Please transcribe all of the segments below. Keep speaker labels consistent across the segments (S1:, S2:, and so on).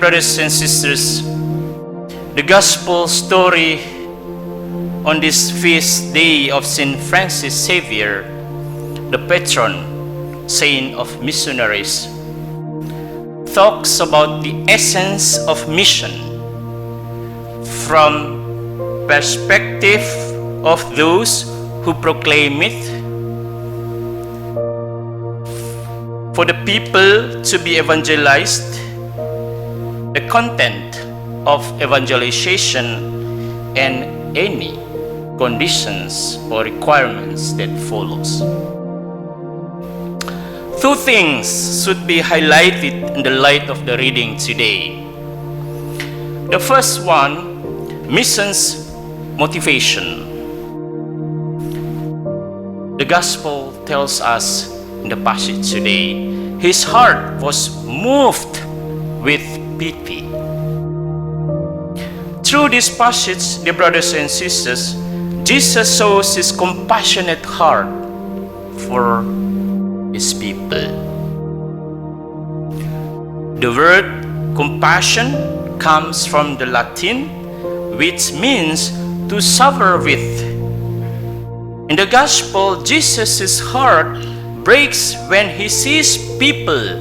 S1: brothers and sisters, the gospel story on this feast day of St. Francis Xavier, the patron saint of missionaries, talks about the essence of mission from perspective of those who proclaim it, for the people to be evangelized, the content of evangelization, and any conditions or requirements that follows. Two things should be highlighted in the light of the reading today. The first one, missions motivation. The gospel tells us in the passage today, his heart was moved with pity. Through this passage, dear brothers and sisters, Jesus shows his compassionate heart for his people. The word compassion comes from the Latin, which means to suffer with. In the gospel, Jesus' heart breaks when he sees people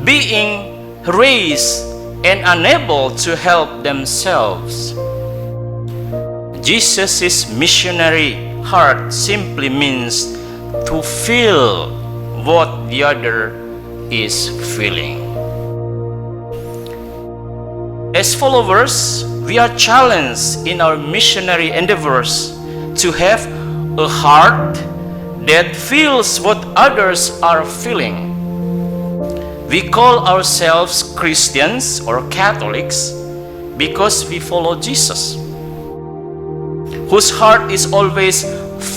S1: being raised and unable to help themselves. Jesus' missionary heart simply means to feel what the other is feeling. As followers, we are challenged in our missionary endeavors to have a heart that feels what others are feeling. We call ourselves Christians or Catholics because we follow Jesus, whose heart is always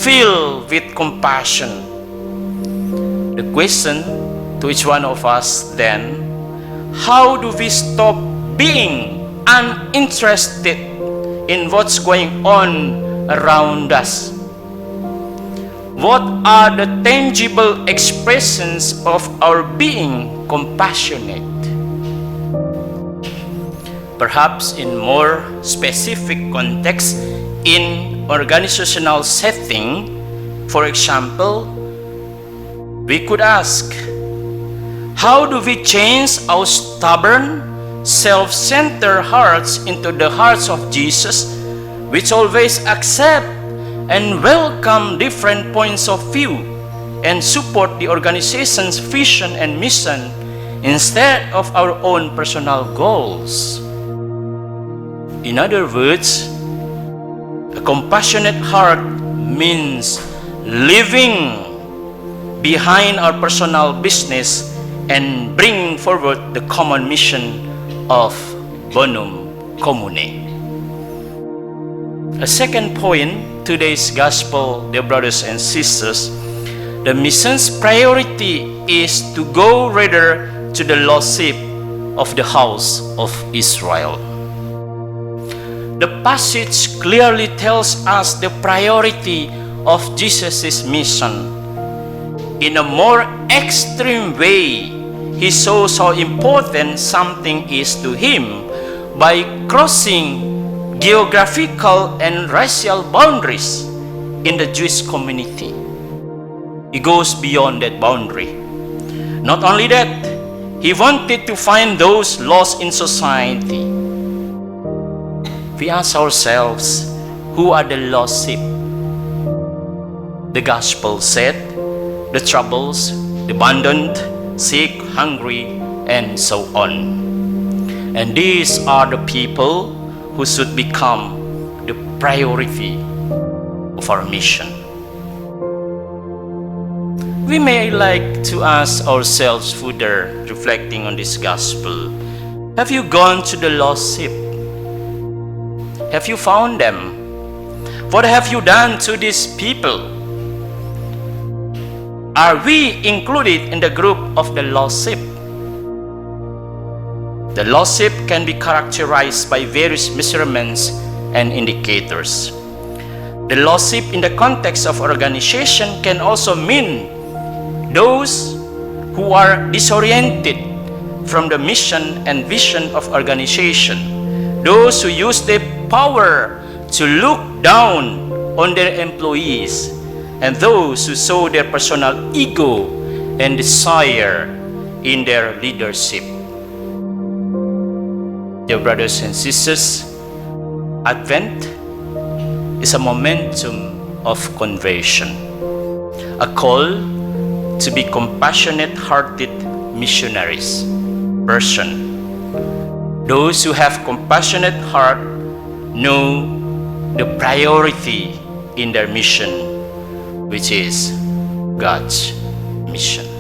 S1: filled with compassion. The question to each one of us then, how do we stop being uninterested in what's going on around us? What are the tangible expressions of our being compassionate? Perhaps in more specific context, in organizational setting, for example, we could ask, how do we change our stubborn, self-centered hearts into the hearts of Jesus, which always accept and welcome different points of view and support the organization's vision and mission instead of our own personal goals? In other words, a compassionate heart means living behind our personal business and bringing forward the common mission of Bonum Commune. A second point, today's gospel, dear brothers and sisters, the mission's priority is to go rather to the lost sheep of the house of Israel. The passage clearly tells us the priority of Jesus' mission. In a more extreme way, he shows how important something is to him by crossing geographical and racial boundaries in the Jewish community. He goes beyond that boundary. Not only that, he wanted to find those lost in society. We ask ourselves, who are the lost sheep? The gospel said, the troubles, the abandoned, sick, hungry, and so on. And these are the people who should become the priority of our mission. We may like to ask ourselves further, reflecting on this gospel, have you gone to the lost sheep? Have you found them? What have you done to these people? Are we included in the group of the lost sheep? The lost sheep can be characterized by various measurements and indicators. The lost sheep in the context of organization can also mean those who are disoriented from the mission and vision of organization. Those who use their power to look down on their employees, and those who sow their personal ego and desire in their leadership. Dear brothers and sisters, Advent is a momentum of conversion, a call to be compassionate-hearted missionaries. Those who have compassionate heart know the priority in their mission, which is God's mission.